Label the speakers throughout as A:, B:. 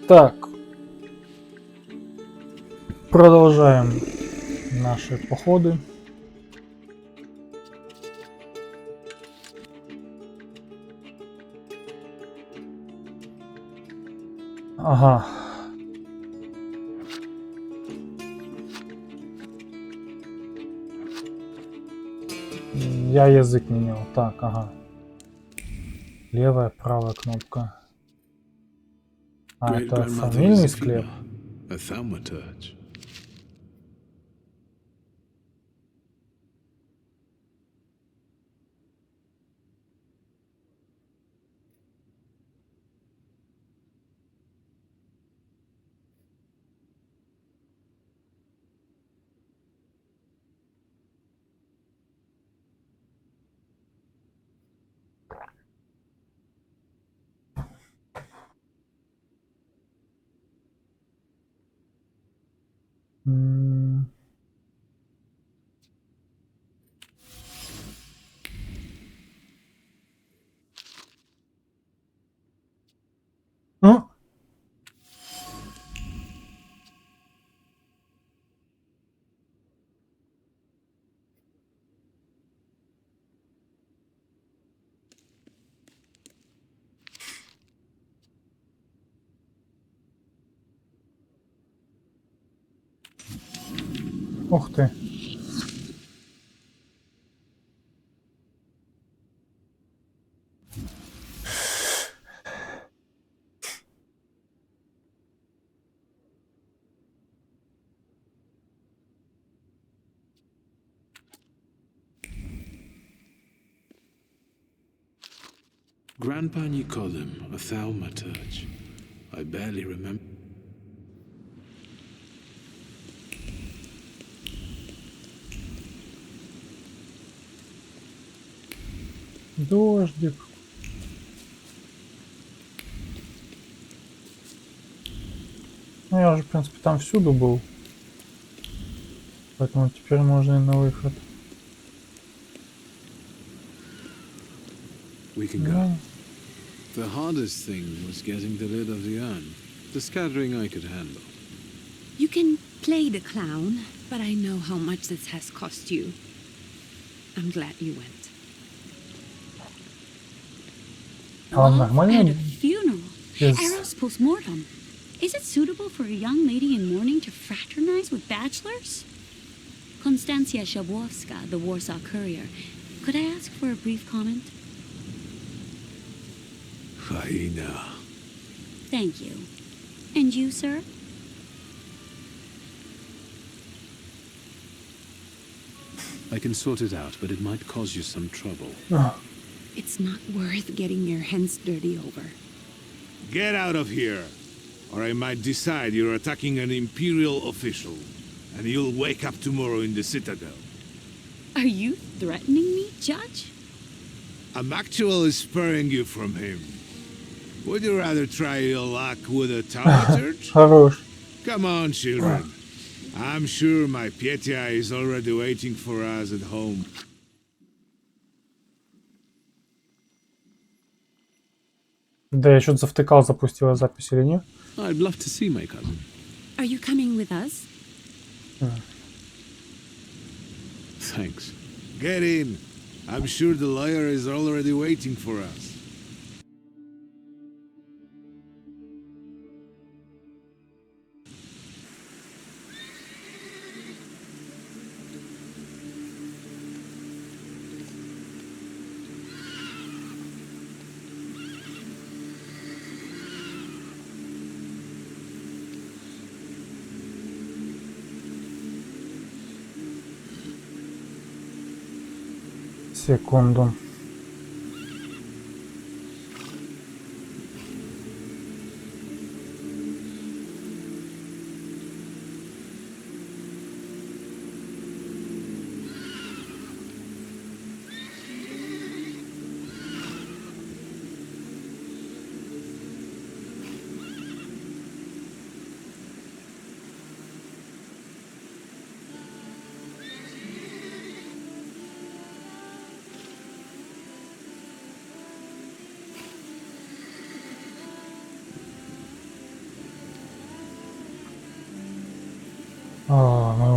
A: Так, продолжаем наши походы. Ага. Я язык менял. Так, ага. Левая, правая кнопка. А, это фамильный склеп.
B: A Thaumaturge.
A: Ну, ух ты.
B: Grandpa and you call him a Thaumaturge. I barely remember.
A: Дождик. Ну, я уже, в принципе, там всюду был. Поэтому теперь можно и на выход.
B: We can go. The hardest thing was getting the lid of the urn. The scattering I could handle.
C: You can play the clown, but I know how much this has cost you. I'm glad you went. Love at a funeral. Errol's postmortem. Is it suitable for a young lady in mourning to fraternize with bachelors? Konstancja Szabłowska, the Warsaw Courier. Could I ask for a brief comment?
B: Hyena.
C: Thank you. And you, sir?
B: I can sort it out, but it might cause you some trouble.
C: It's not worth getting your hands dirty over.
D: Get out of here, or I might decide you're attacking an Imperial official, and you'll wake up tomorrow in the Citadel.
C: Are you threatening me, Judge?
D: I'm actually sparing you from him. Would you rather try your luck with a Thaumaturge?
A: Хорош.
D: Come on, children. I'm sure my Pietia is already waiting for us at home.
A: Да, я что-то завтыкал, запустила запись или нет?
B: I'd love to see my cousin.
C: Are you coming with us?
B: Thanks.
D: Get in. I'm sure the lawyer is already waiting for us.
A: Секунду.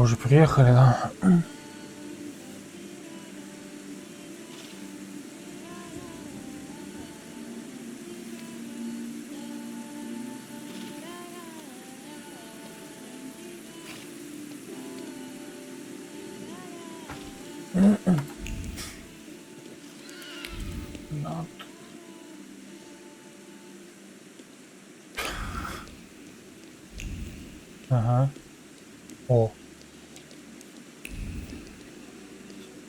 A: уже приехали, да? Ага. О.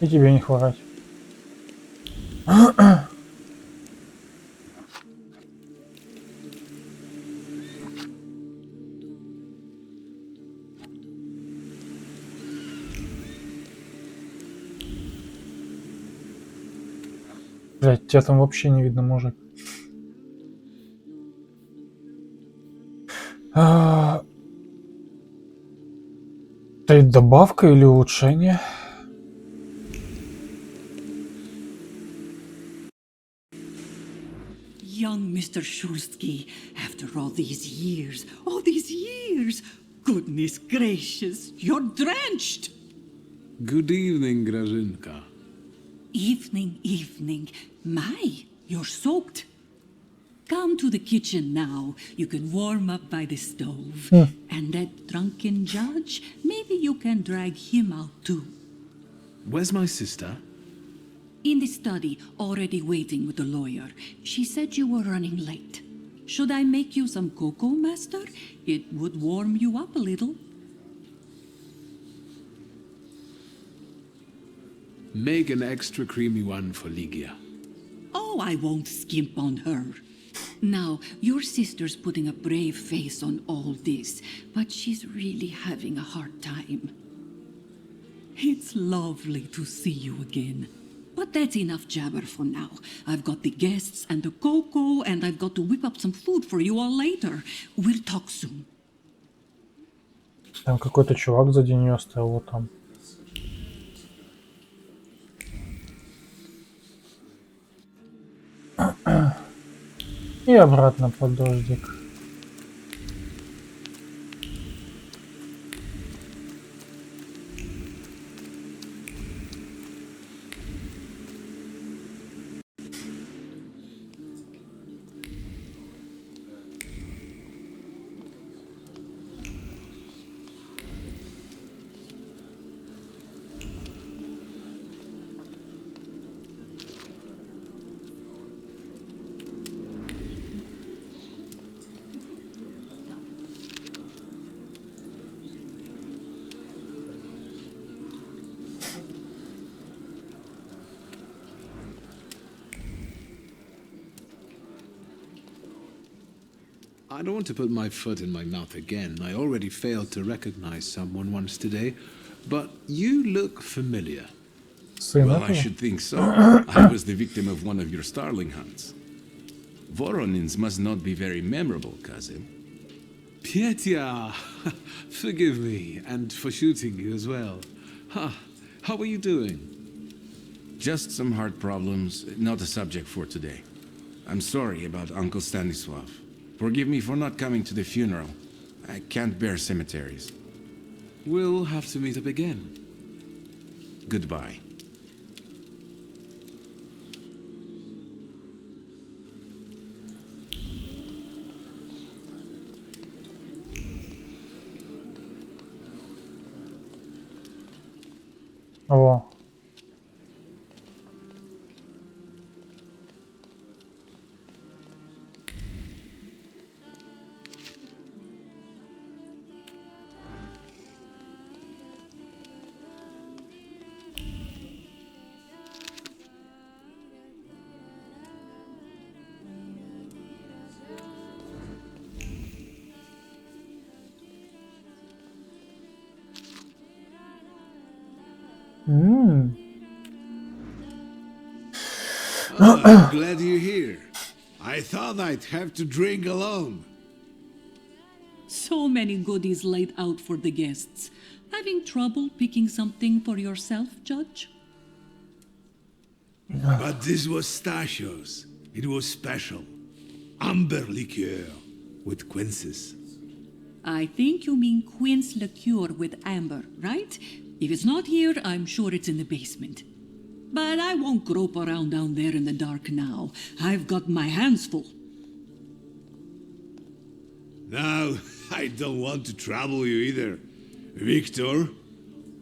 A: И тебе не хворать. Блять, тебя там вообще не видно, мужик. Это добавка или улучшение?
E: Young Mr. Shulsky, after all these years, goodness gracious, you're drenched.
B: Good evening, Grażynka.
E: Evening. My, you're soaked. Come to the kitchen now. You can warm up by the stove. And that drunken judge, maybe you can drag him out too.
B: Where's my sister?
E: In the study, already waiting with the lawyer. She said you were running late. Should I make you some cocoa, master? It would warm you up a little.
B: Make an extra creamy one for Ligia.
E: Oh, I won't skimp on her. Now, your sister's putting a brave face on all this, but she's really having a hard time. It's lovely to see you again. But that's enough jabber for now. I've got the guests and the cocoa, and I've got to whip up some food for you all later. We'll talk soon.
A: Там какой-то чувак сзади нее стоял, вот там. И обратно под дождик.
B: I don't want to put my foot in my mouth again. I already failed to recognize someone once today. But you look familiar.
A: Сын
F: Well, I
A: этого?
F: should think so. I was the victim of one of your starling hunts. Voronins must not be very memorable, cousin.
B: Petya! Forgive me, and for shooting you as well. How are you doing?
F: Just some heart problems, not a subject for today. I'm sorry about Uncle Stanislav. Forgive me for not coming to the funeral. I can't bear cemeteries.
B: We'll have to meet up again.
F: Goodbye.
A: О.
D: I'm glad you're here. I thought I'd have to drink alone.
E: So many goodies laid out for the guests. Having trouble picking something for yourself, Judge?
D: But this was Stashio's. It was special. Amber liqueur with quinces.
E: I think you mean quince liqueur with amber, right? If it's not here, I'm sure it's in the basement. But I won't grope around down there in the dark now. I've got my hands full.
D: Now, I don't want to trouble you either. Victor,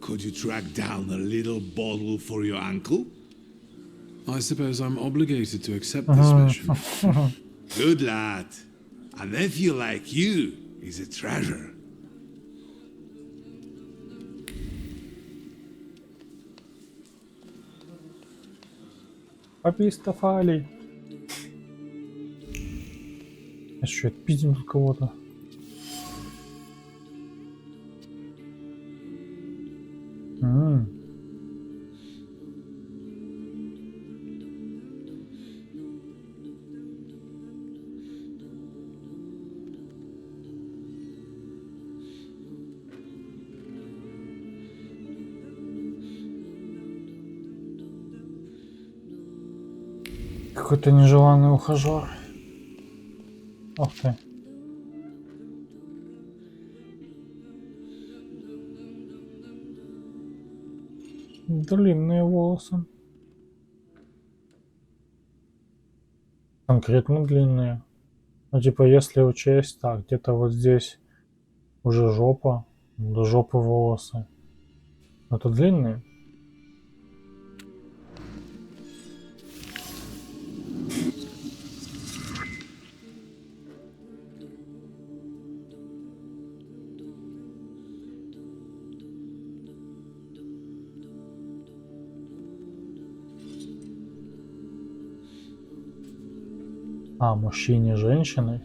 D: could you track down a little bottle for your uncle?
B: I suppose I'm obligated to accept this mission.
D: Good lad. A nephew like you is a treasure.
A: Попистофали. Еще отпиздим тут кого-то. Какой-то нежеланный ухажер. Ох ты. Длинные волосы. Конкретно длинные. Ну типа если учесть, так, где-то вот здесь уже жопа, до жопы волосы. Это длинные. А, мужчине, женщины.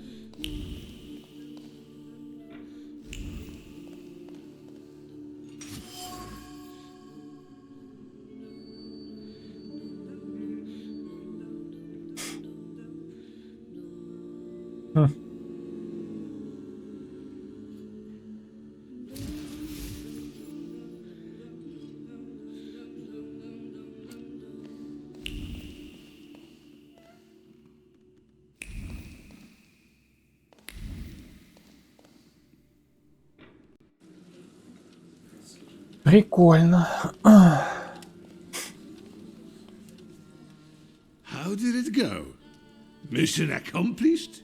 A: Прикольно.
D: How did it go? Mission accomplished?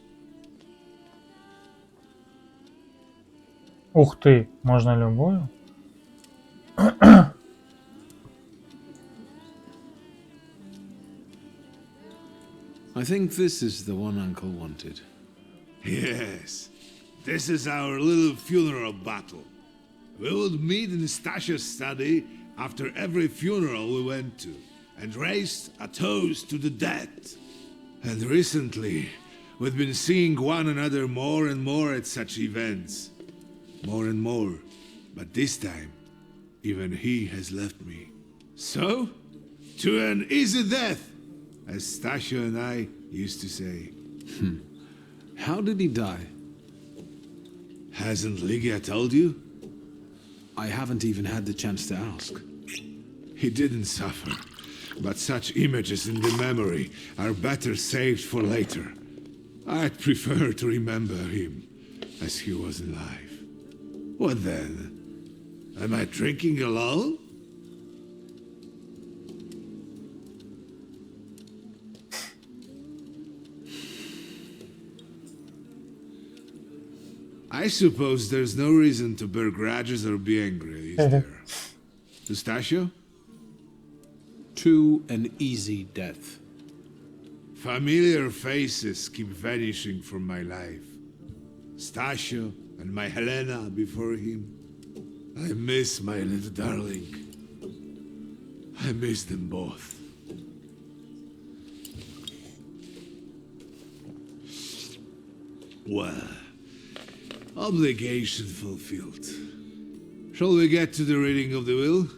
A: Ух ты, можно любую?
B: I think this is the one Uncle wanted.
D: Yes. This is our little funeral battle. We would meet in Stasha's study after every funeral we went to and raised a toast to the dead. And recently, we've been seeing one another more and more at such events. More and more. But this time, even he has left me. So, to an easy death, as Stasha and I used to say.
B: How did he die?
D: Hasn't Lygia told you?
B: I haven't even had the chance to ask.
D: He didn't suffer, but such images in the memory are better saved for later. I'd prefer to remember him as he was alive. What then? Am I drinking alone? I suppose there's no reason to bear grudges or be angry, is there? Pistachio?
B: To an easy death.
D: Familiar faces keep vanishing from my life. Stasio and my Helena before him. I miss my little darling. I miss them both. Well, obligation fulfilled. Shall we get to the reading of the will?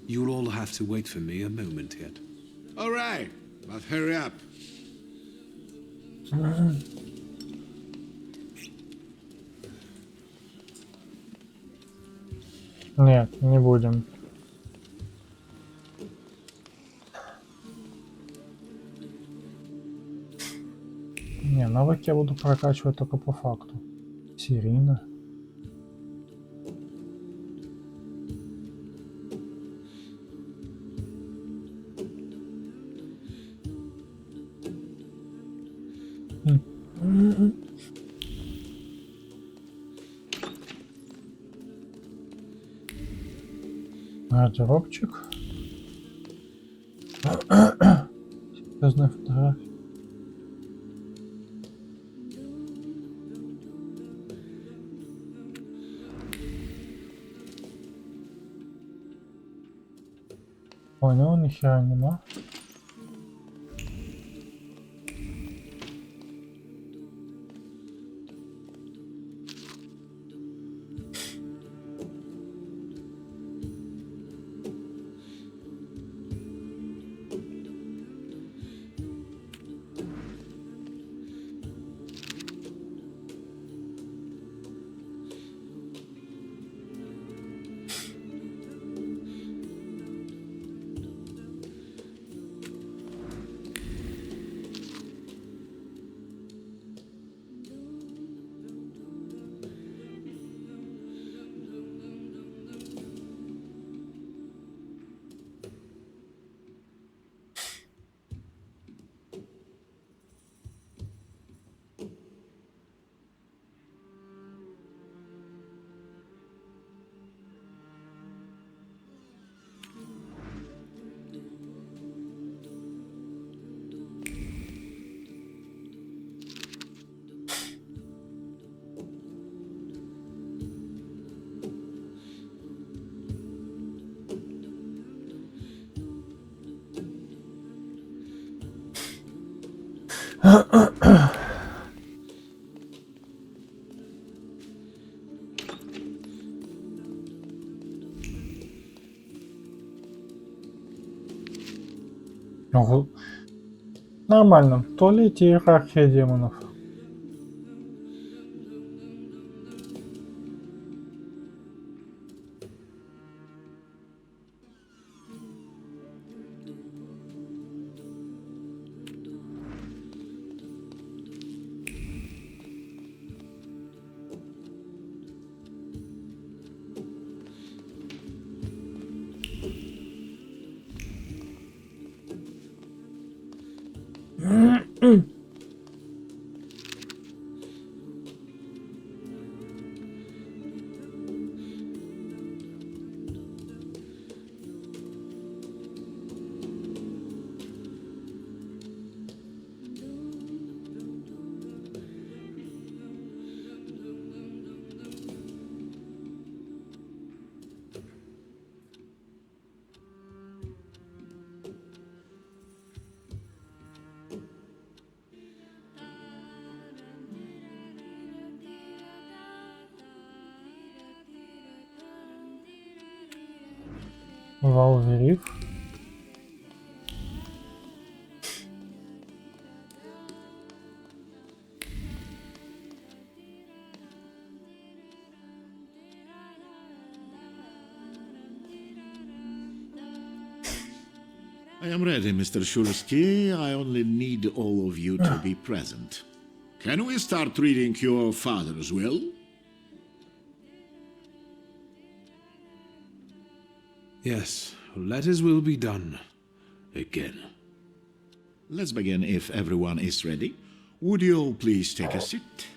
B: You'll all have to wait for me a moment yet.
D: All right, but hurry up.
A: Нет, не будем. Не, навыки я буду прокачивать только по факту. Сирина. Гардеробчик. Серьезная фотография. Понял, нихера нема. Ого. Нормально. В туалете иерархия демонов. Валвериф.
G: I am ready, Mr. Shulsky. I only need all of you to be present. Can we start reading your father's will?
B: Yes, let his will be done. Again.
G: Let's begin if everyone is ready. Would you all please take a seat?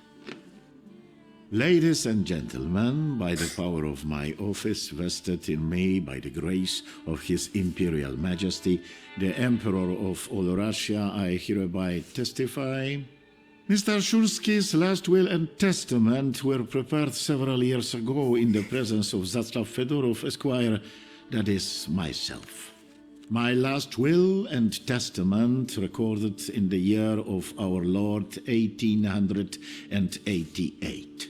G: Ladies and gentlemen, by the power of my office vested in me by the grace of His Imperial Majesty, the Emperor of all Russia, I hereby testify. Mr. Shulsky's last will and testament were prepared several years ago in the presence of Zaslav Fedorov, Esquire, that is, myself. My last will and testament recorded in the year of our Lord 1888.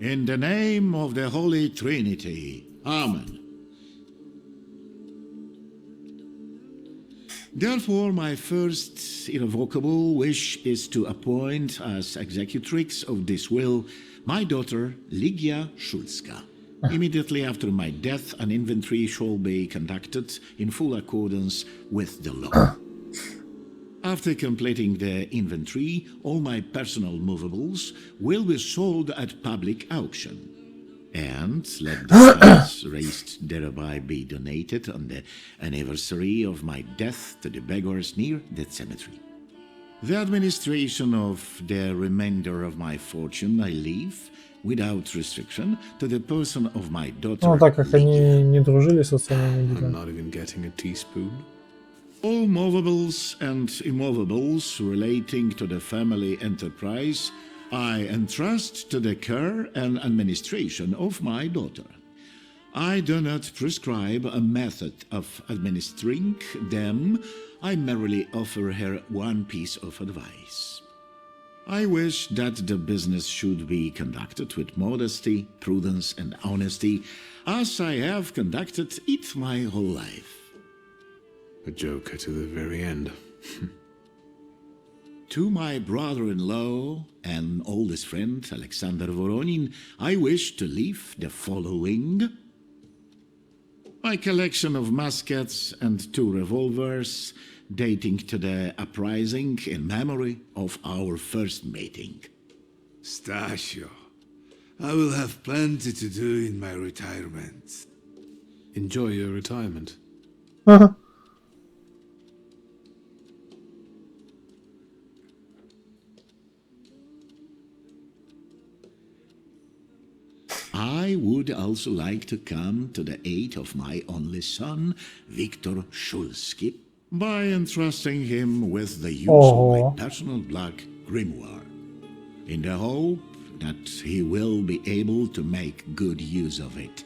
G: In the name of the Holy Trinity. Amen. Therefore, my first irrevocable wish is to appoint as executrix of this will my daughter, Ligia Shulska. Immediately after my death, an inventory shall be conducted in full accordance with the law. After completing the inventory, all my personal movables will be sold at public auction. And let the funds raised thereby be donated on the anniversary of my death to the beggars near that cemetery. The administration of the remainder of my fortune I leave, without restriction, to the person of my daughter,
A: Ну, так как они
G: Lydia.
A: не дружили со своими
B: I'm
A: людьми.
B: not even getting a teaspoon.
G: All movables and immovables relating to the family enterprise I entrust to the care and administration of my daughter. I do not prescribe a method of administering them, I merely offer her one piece of advice. I wish that the business should be conducted with modesty, prudence, and honesty, as I have conducted it my whole life.
B: A joker to the very end.
G: To my brother-in-law and oldest friend, Alexander Voronin, I wish to leave the following: my collection of muskets and 2 revolvers, dating to the uprising in memory of our first meeting.
D: Stasio, I will have plenty to do in my retirement.
B: Enjoy your retirement.
G: I would also like to come to the aid of my only son, Viktor Shulsky, by entrusting him with the use of my personal black grimoire, in the hope that he will be able to make good use of it.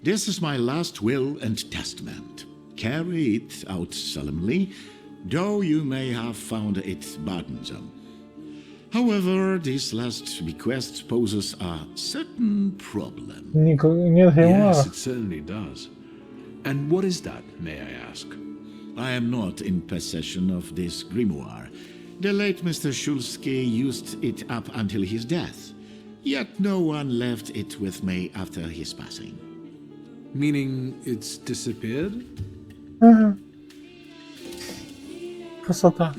G: This is my last will and testament. Carry it out solemnly, though you may have found it burdensome. However, this last bequest poses a certain problem.
A: Нет
B: Yes,
A: гримуара.
B: it certainly does. And what is that, may I ask?
G: I am not in possession of this grimoire. The late Mr. Shulsky used it up until his death, yet no one left it with me after his passing.
B: Meaning it's disappeared?
A: Красота.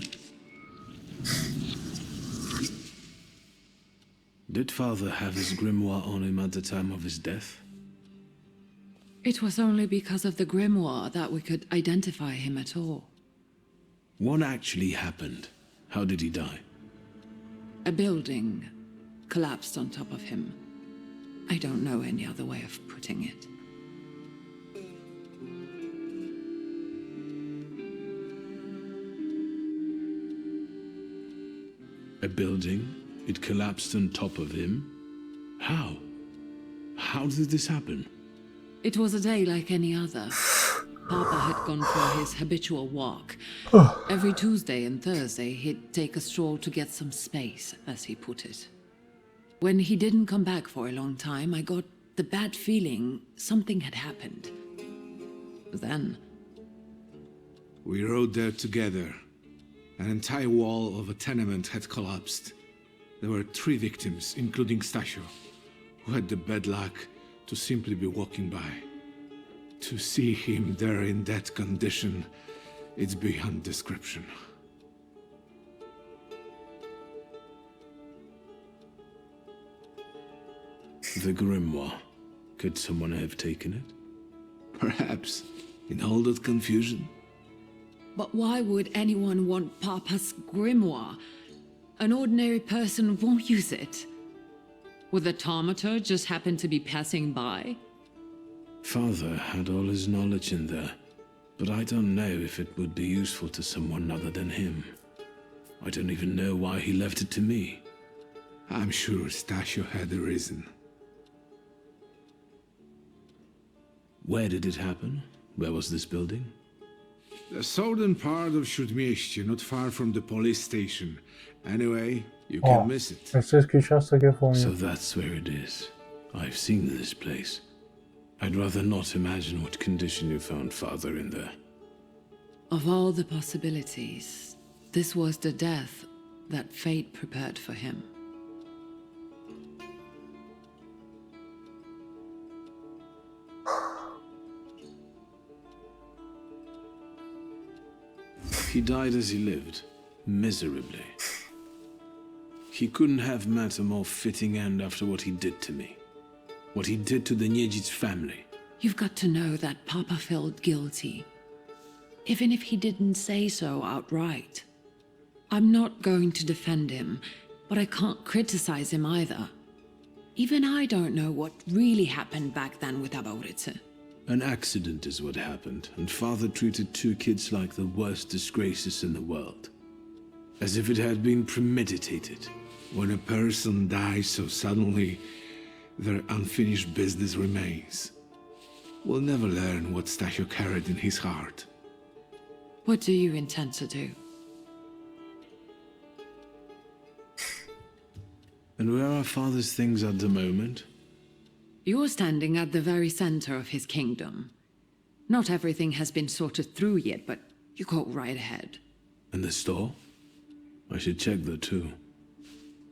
B: Did father have his grimoire on him at the time of his death?
E: It was only because of the grimoire that we could identify him at all.
B: What actually happened? How did he die?
E: A building collapsed on top of him. I don't know any other way of putting it.
B: A building? It collapsed on top of him? How? How did this happen?
E: It was a day like any other. Papa had gone for his habitual walk. Every Tuesday and Thursday, he'd take a stroll to get some space, as he put it. When he didn't come back for a long time, I got the bad feeling something had happened. Then,
D: We rode there together. An entire wall of a tenement had collapsed. There were 3 victims, including Stasio, who had the bad luck to simply be walking by. To see him there in that condition, it's beyond description.
B: The grimoire. Could someone have taken it?
D: Perhaps, in all that confusion.
E: but why would anyone want Papa's grimoire? An ordinary person won't use it. Would the Thaumaturge just happen to be passing by?
B: Father had all his knowledge in there, but I don't know if it would be useful to someone other than him. I don't even know why he left it to me.
D: I'm sure Stasio had a reason.
B: Where did it happen? Where was this building?
D: The southern part of Śródmieście, not far from the police station. Anyway, you can miss it.
A: Полицейский участок я помню.
B: So that's where it is. I've seen this place. I'd rather not imagine what condition you found father in there.
E: Of all the possibilities, this was the death that fate prepared for him.
B: He died as he lived, miserably. He couldn't have met a more fitting end after what he did to me. What he did to the Niedzic's family.
E: You've got to know that Papa felt guilty, even if he didn't say so outright. I'm not going to defend him, but I can't criticize him either. Even I don't know what really happened back then with Aboritse.
B: An accident is what happened, and Father treated 2 kids like the worst disgraces in the world. As if it had been premeditated.
D: When a person dies so suddenly, their unfinished business remains. We'll never learn what Stasio carried in his heart.
E: What do you intend to do?
B: And where are Father's things at the moment?
E: You're standing at the very center of his kingdom. Not everything has been sorted through yet, but you go right ahead.
B: And the store? I should check that too.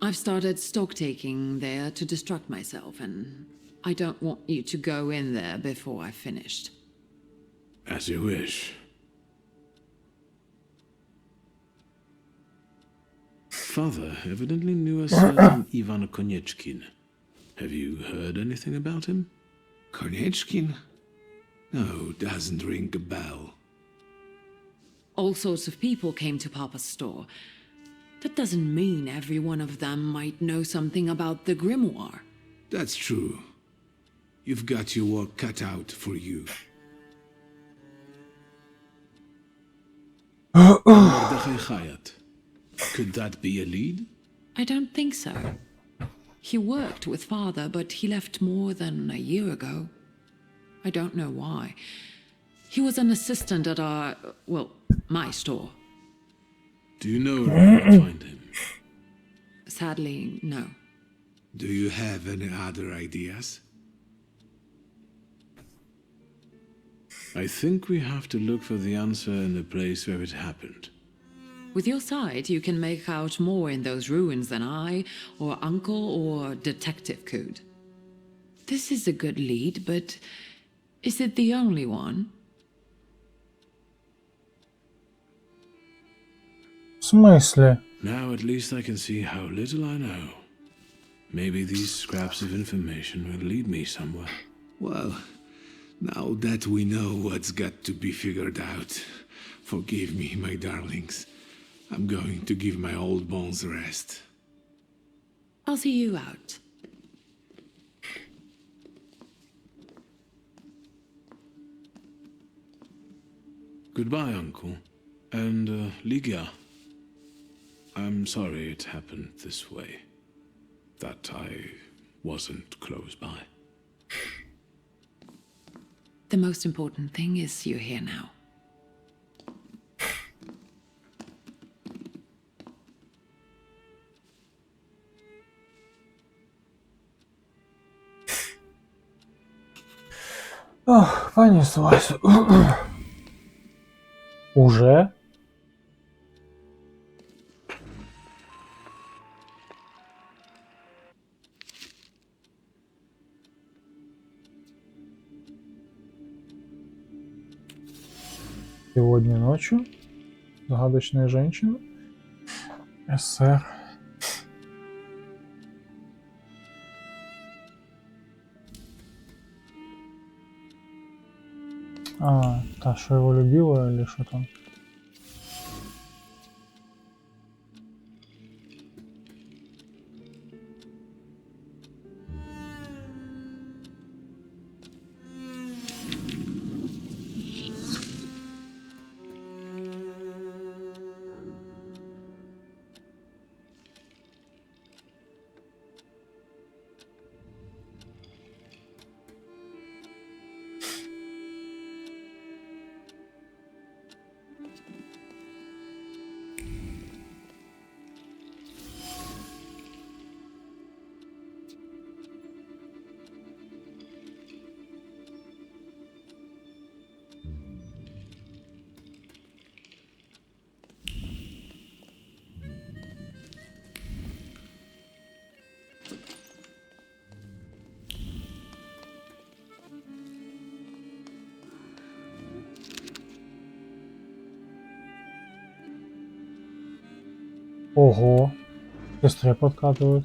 E: I've started stock-taking there to distract myself, and I don't want you to go in there before I've finished.
B: As you wish. Father evidently knew a certain Ivan Konieczkin. Have you heard anything about him?
D: Konieczkin? No, doesn't ring a bell.
E: All sorts of people came to Papa's store. That doesn't mean every one of them might know something about the grimoire.
D: That's true. You've got your work cut out for you.
B: Mordechai Chayat. Could that be a lead?
E: I don't think so. He worked with Father, but he left more than a year ago. I don't know why. He was an assistant at my store.
B: Do you know where I can find him?
E: Sadly, no.
D: Do you have any other ideas?
B: I think we have to look for the answer in the place where it happened.
E: With your sight, you can make out more in those ruins than I, or Uncle, or Detective could. This is a good lead, but is it the only one?
A: В смысле?
B: Now at least I can see how little I know. Maybe these scraps of information will lead me somewhere.
D: Well, now that we know what's got to be figured out, forgive me, my darlings. I'm going to give my old bones a rest.
E: I'll see you out.
B: Goodbye, Uncle. And, Ligia. I'm sorry it happened this way. That I wasn't close by.
E: The most important thing is you're here now.
A: Ох, понеслась. Уже? Сегодня ночью загадочная женщина. СССР. А, та, что его любила или что там? Ого. Быстрее подкатывают.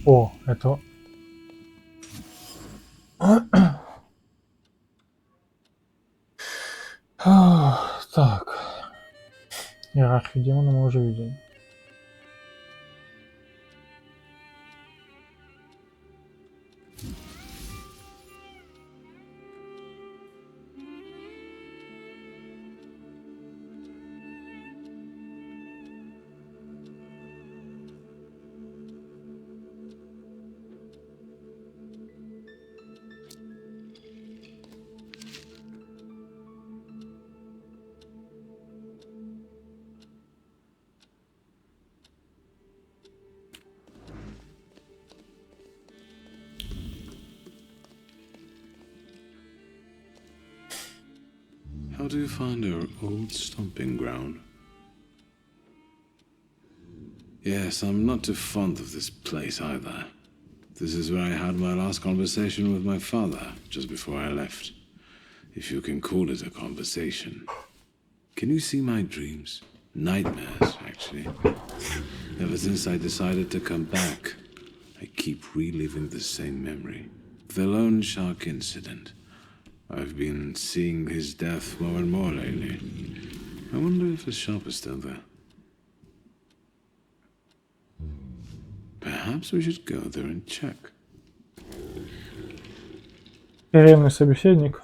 A: О, это... Так. Иерархию демона мы уже видели.
B: How do you find our old stomping ground? Yes, I'm not too fond of this place either. This is where I had my last conversation with my father, just before I left. If you can call it a conversation. Can you see my dreams? Nightmares, actually. Ever since I decided to come back, I keep reliving the same memory. The loan shark incident. I've been seeing his death more and more lately. I wonder if the shop is still there. Perhaps we should go there and check.
A: Ревный собеседник.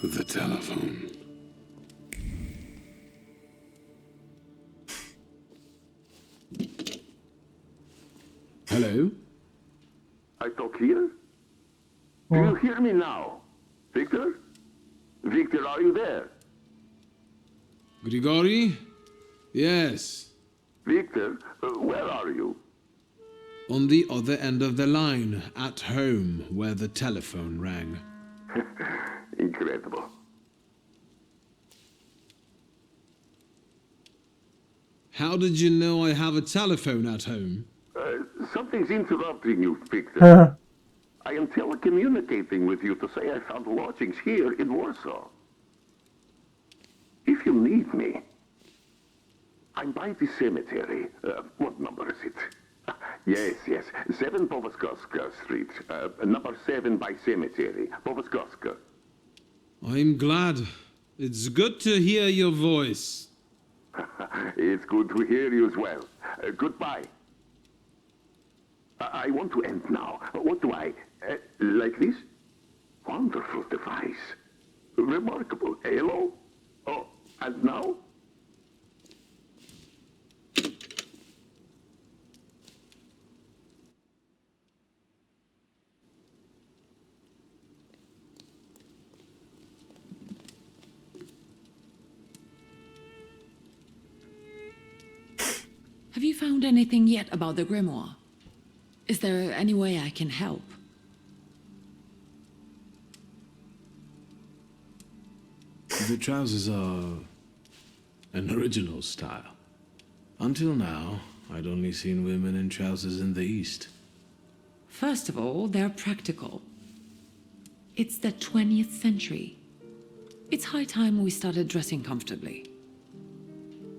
B: The telephone. Hello?
H: I talk here? Do you hear me now? Victor? Victor, are you there?
B: Grigori? Yes.
H: Victor, where are you?
B: On the other end of the line, at home, where the telephone rang.
H: Incredible.
B: How did you know I have a telephone at home?
H: Something's interrupting you, Victor. I am telecommunicating with you to say I found lodgings here in Warsaw. If you need me, I'm by the cemetery. What number is it? Yes. 7 Powaskowska Street. Number 7 by cemetery. Powaskowska.
B: I'm glad. It's good to hear your voice.
H: It's good to hear you as well. Goodbye. I want to end now. What do I... like this? Wonderful device. Remarkable. Hello? Oh, and now?
E: Have you found anything yet about the grimoire? Is there any way I can help?
B: The trousers are an original style. Until now, I'd only seen women in trousers in the East.
E: First of all, they're practical. It's the 20th century. It's high time we started dressing comfortably.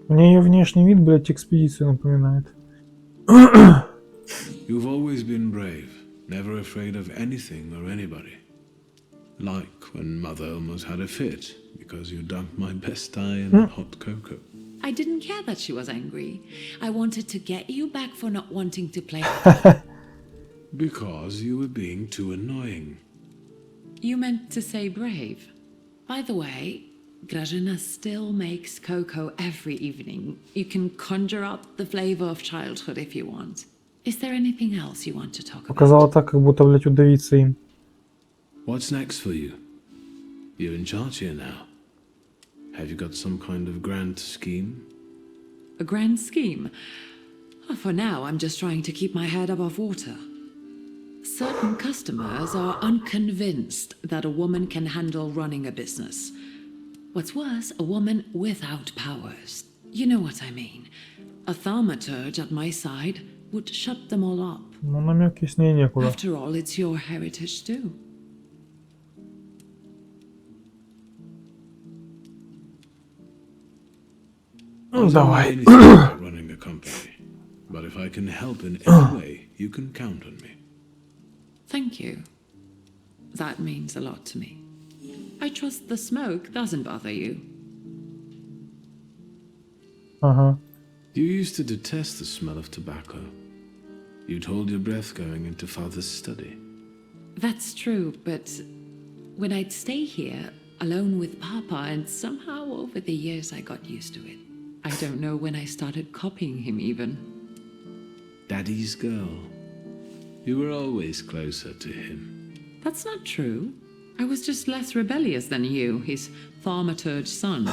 A: Мне ее внешний вид, блядь, экспедицию напоминает.
B: You've always been brave, never afraid of anything or anybody. Like when Mother almost had a fit because you dumped my best tie in hot cocoa.
E: I didn't care that she was angry. I wanted to get you back for not wanting to play.
B: Because you were being too annoying.
E: You meant to say brave. By the way, Grażyna still makes cocoa every evening. You can conjure up the flavor of childhood if you want. Is there anything else you want to talk about?
A: Показала так, как будто, блядь, удавиться им.
B: What's next for you? You're in charge here now. Have you got some kind of grand scheme?
E: A grand scheme? Oh, for now, I'm just trying to keep my head above water. Certain customers are unconvinced that a woman can handle running a business. What's worse, a woman without powers. You know what I mean. A thaumaturge at my side would shut them all up.
A: Ну, намеки с ней некуда.
E: After all, it's your heritage too.
A: Ну, давай.
B: Anything about running a company, but if I can help in any way, you can count on me.
E: Thank you. That means a lot to me. I trust the smoke doesn't bother you.
A: Ага.
B: You used to detest the smell of tobacco. You'd hold your breath going into Father's study.
E: That's true, but when I'd stay here, alone with Papa, and somehow over the years I got used to it. I don't know when I started copying him even.
B: Daddy's girl. You were always closer to him.
E: That's not true. I was just less rebellious than you, his Thaumaturge son.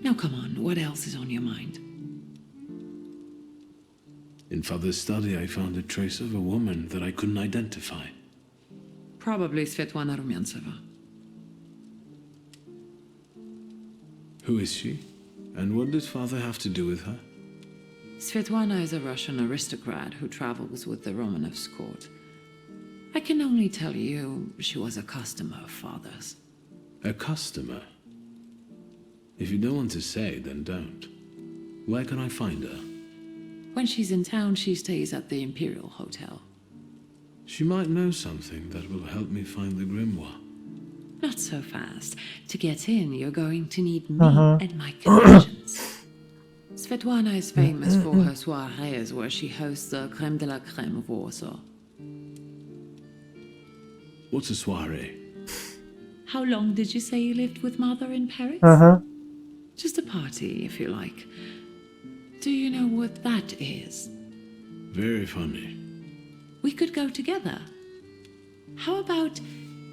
E: Now come on, what else is on your mind?
B: In Father's study, I found a trace of a woman that I couldn't identify.
E: Probably Svetlana Rumyantseva.
B: Who is she? And what did Father have to do with her?
E: Svetlana is a Russian aristocrat who travels with the Romanovs' court. I can only tell you she was a customer of Father's.
B: A customer? If you don't want to say, then don't. Where can I find her?
E: When she's in town, she stays at the Imperial Hotel.
B: She might know something that will help me find the grimoire.
E: Not so fast. To get in, you're going to need me and my connections. Svetlana is famous for her soirees where she hosts the creme de la creme of Warsaw.
B: What's a soiree?
E: How long did you say you lived with Mother in Paris?
A: Ага.
E: Just a party, if you like. Do you know what that is?
B: Very funny.
E: We could go together. How about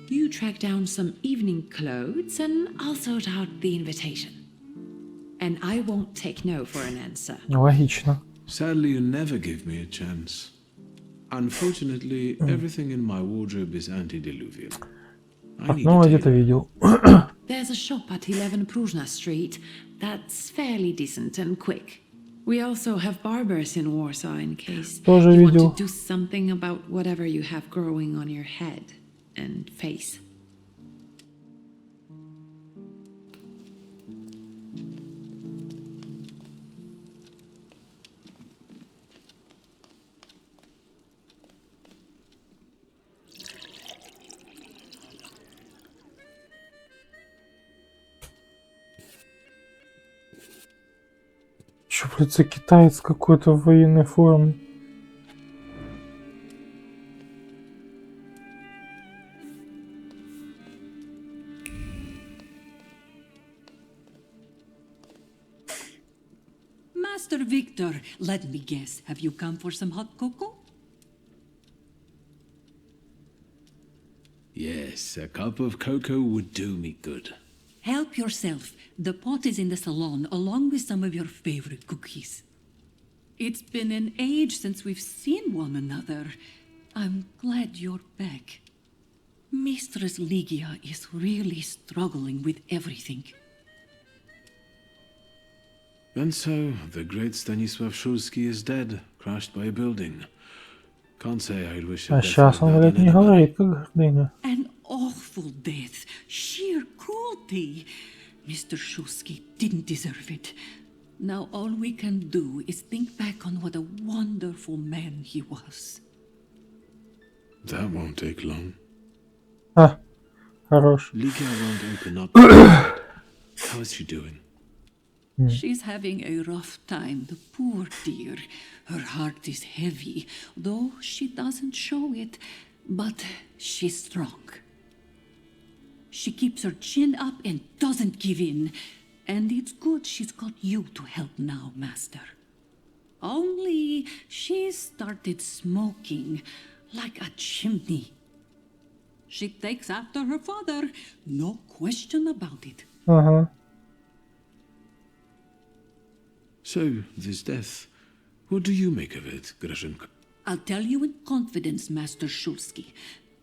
E: you track down some evening clothes and I'll sort out the invitation? And I won't take no for an answer.
A: Логично.
B: Sadly, you never give me a chance. Unfortunately, everything in my wardrobe is antediluvian. I need
A: Окно
B: a
A: где-то
B: tailor.
A: видел.
E: There's a shop at 11 Prusna Street that's fairly decent and quick. We also have barbers in Warsaw in case
A: Тоже
E: you want
A: видел.
E: to do something about whatever you have growing on your head and face.
A: Чё, блядь, за китаец какой-то в военной форме?
I: Master Victor, let me guess. Have you come for some hot cocoa?
B: Yes, a cup of cocoa would do me good.
I: Help yourself. The pot is in the salon, along with some of your favorite cookies. It's been an age since we've seen one another. I'm glad you're back. Mistress Ligia is really struggling with everything.
B: And so, the great Stanisław Szulski is dead, crashed by a building. Can't say I'd wish
A: А
B: a death
A: сейчас
B: like
A: он,
B: that
A: блядь,
B: on
A: не
B: anybody.
A: говорит, как гордыня.
I: An awful death. Sheer cruelty. Mr. Shulsky didn't deserve it. Now all we can do is think back on what a wonderful man he was.
B: That won't take long.
A: А, хорош.
B: Ligia won't open up. How is she doing?
I: She's having a rough time, the poor dear. Her heart is heavy, though she doesn't show it. But she's strong. She keeps her chin up and doesn't give in. And it's good she's got you to help now, Master. Only she started smoking like a chimney. She takes after her father, no question about it.
A: Ага.
B: So, this death, what do you make of it, Grushenka?
I: I'll tell you in confidence, Master Shulsky.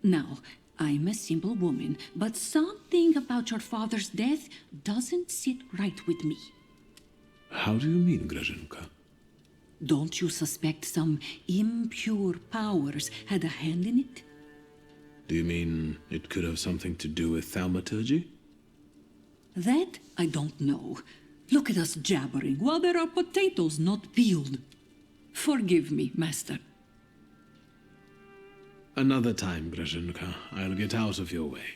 I: Now, I'm a simple woman, but something about your father's death doesn't sit right with me.
B: How do you mean, Grushenka?
I: Don't you suspect some impure powers had a hand in it?
B: Do you mean it could have something to do with Thaumaturge?
I: That I don't know. Look at us jabbering while there are potatoes not peeled. Forgive me, Master.
B: Another time, Grushenka. I'll get out of your way.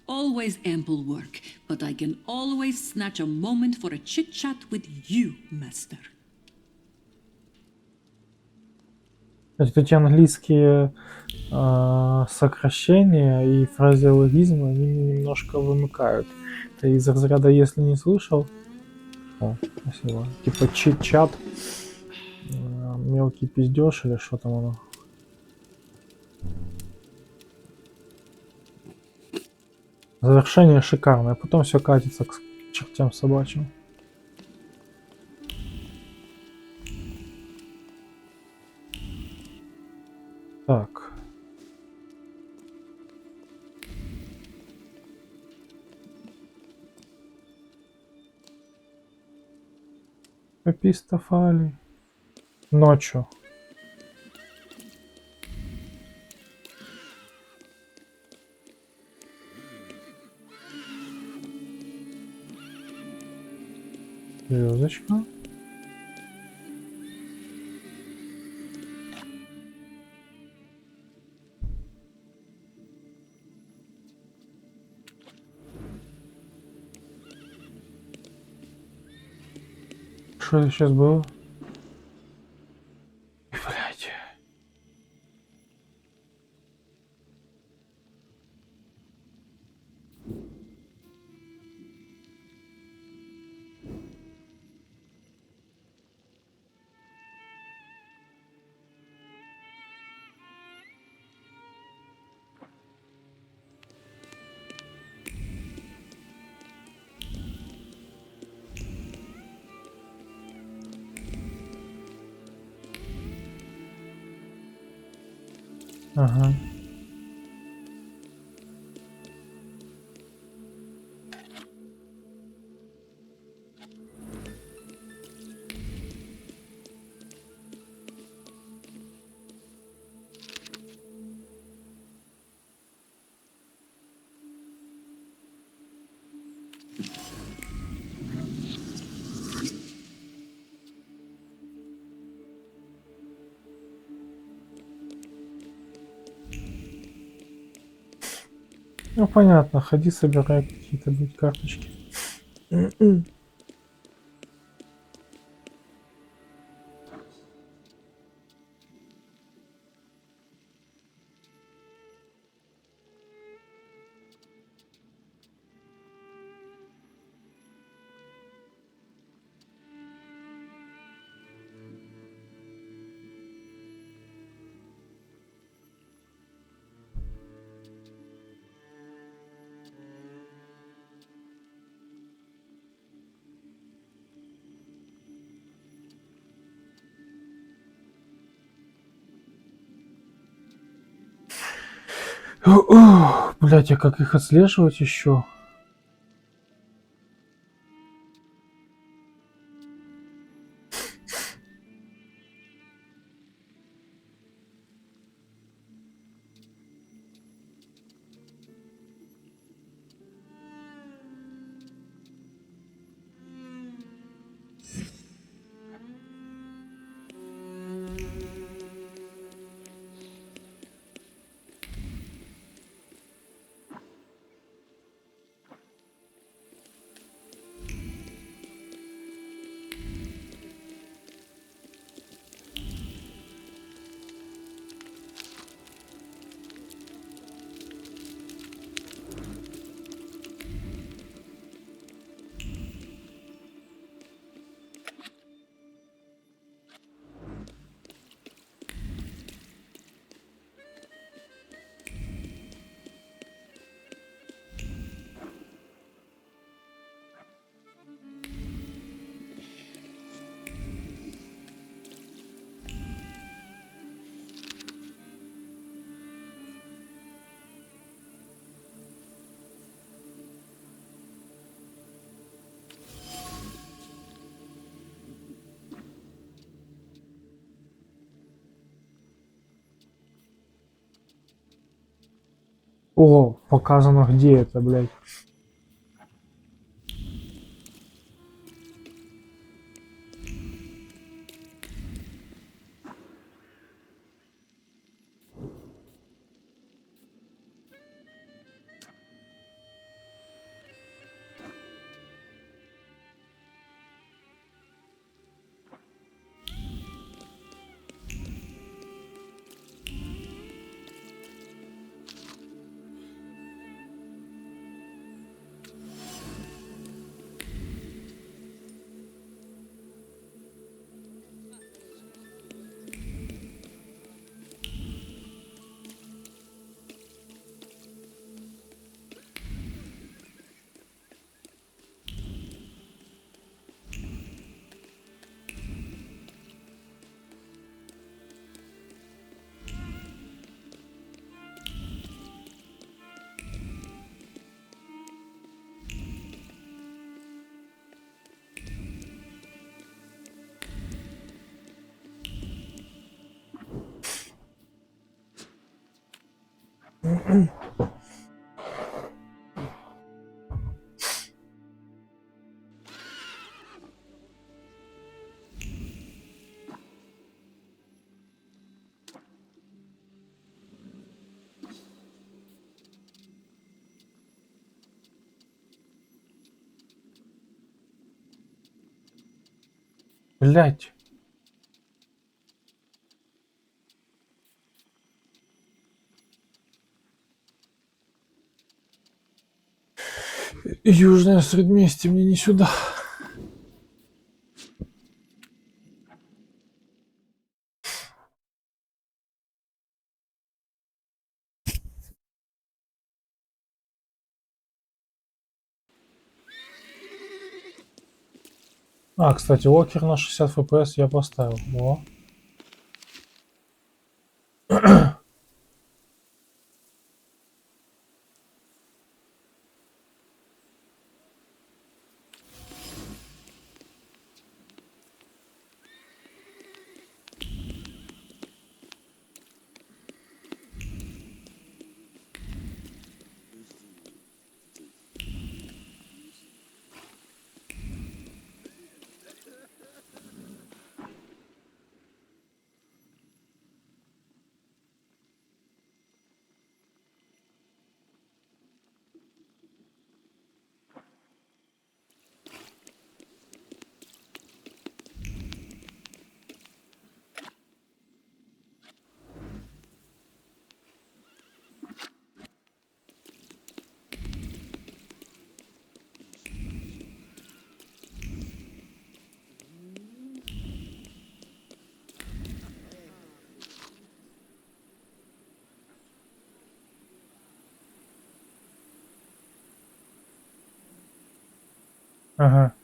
I: Always ample work, but I can always snatch a moment for a chit-chat with you, Master.
A: Эти английские сокращения и фразеологизмы, они немножко вымыкают. Это из разряда «если не слышал». О, спасибо. Типа чит-чат, мелкий пиздеж или что там оно. Завершение шикарное, потом все катится к чертям собачьим. Так. Папистофали. Ночью. Звездочка. Что это сейчас было? Блядь. Ага. Ну понятно, ходи, собирай какие-то будь карточки. Блять, а как их отслеживать еще? О, показано где это, блядь. Блядь. Южное Средместье, мне не сюда. А, кстати, локер на 60 FPS я поставил. Во. Ага.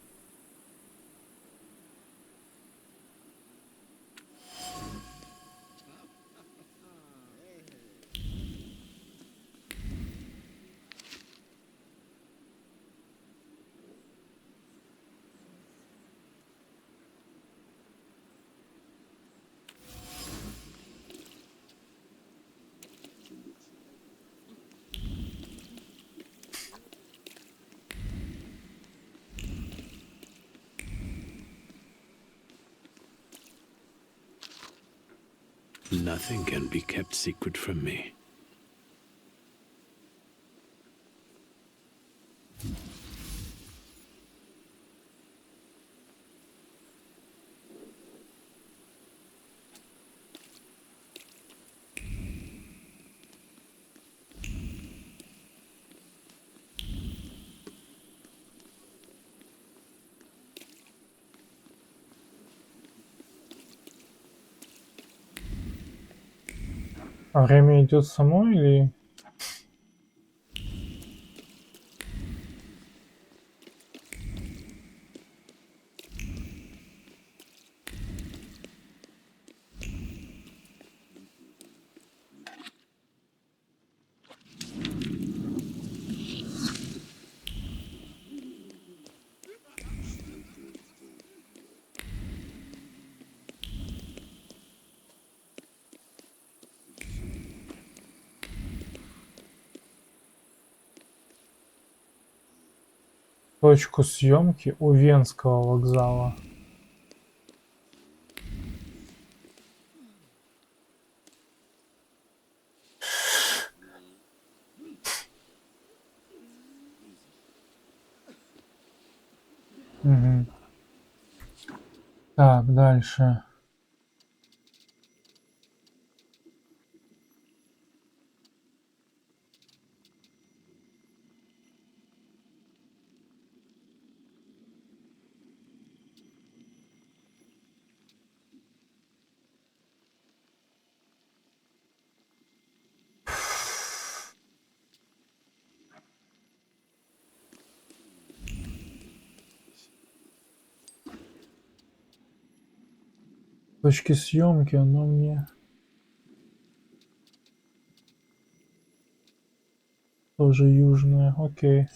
B: Nothing can be kept secret from me.
A: А время идет само или... Точку съемки у Венского вокзала. Угу. Так, дальше. Точки съемки, оно мне тоже южная, окей.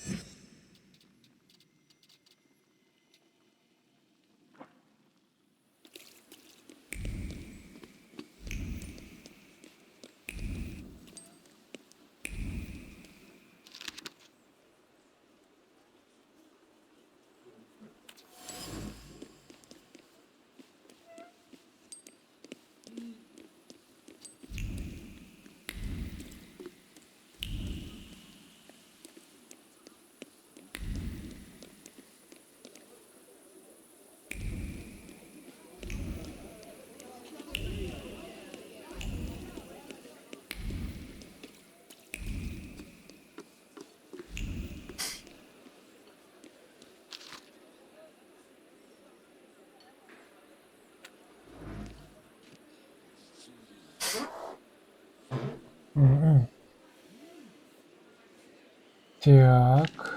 A: Так.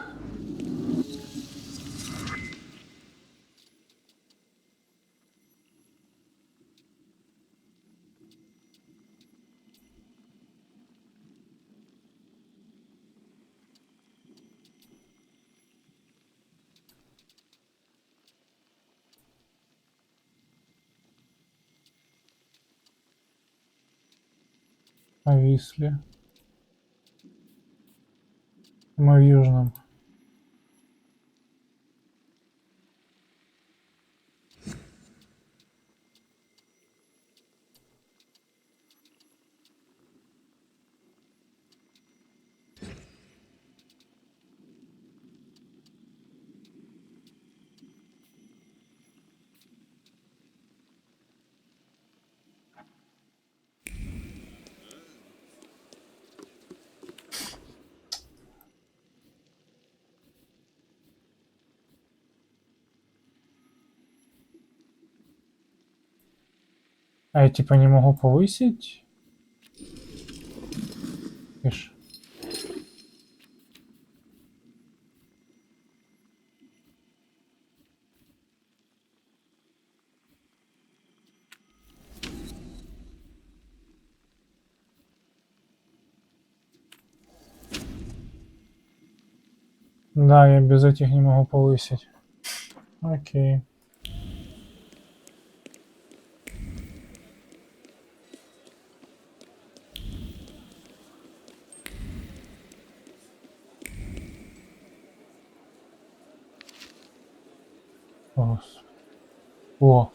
A: Повисли. Мы в южном. А я типа не могу повысить? Ишь. Да, я без этих не могу повысить. Окей. Господи. О.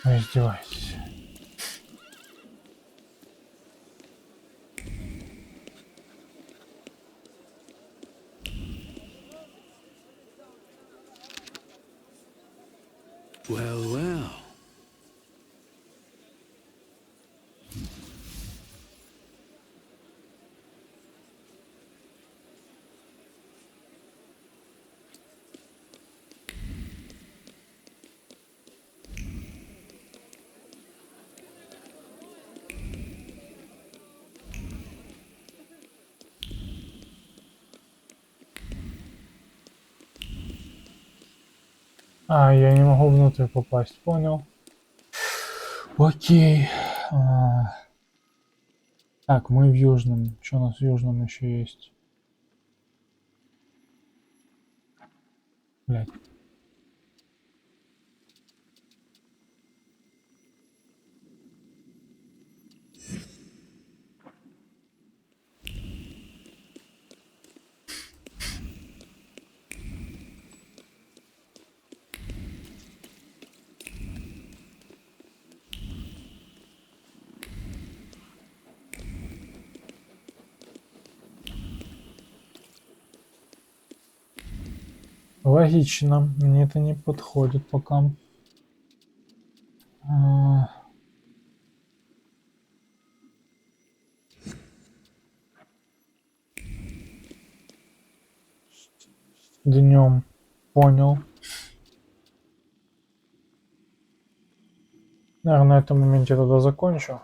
A: Вы издеваетесь.
B: Well, well.
A: А, я не могу внутрь попасть, понял. Окей. Так, мы в Южном. Что у нас в Южном еще есть? Блядь. Логично. Мне это не подходит пока. Днем. Понял. Наверное, на этом моменте тогда закончу.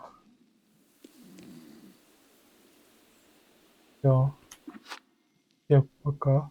A: Все. Всем пока.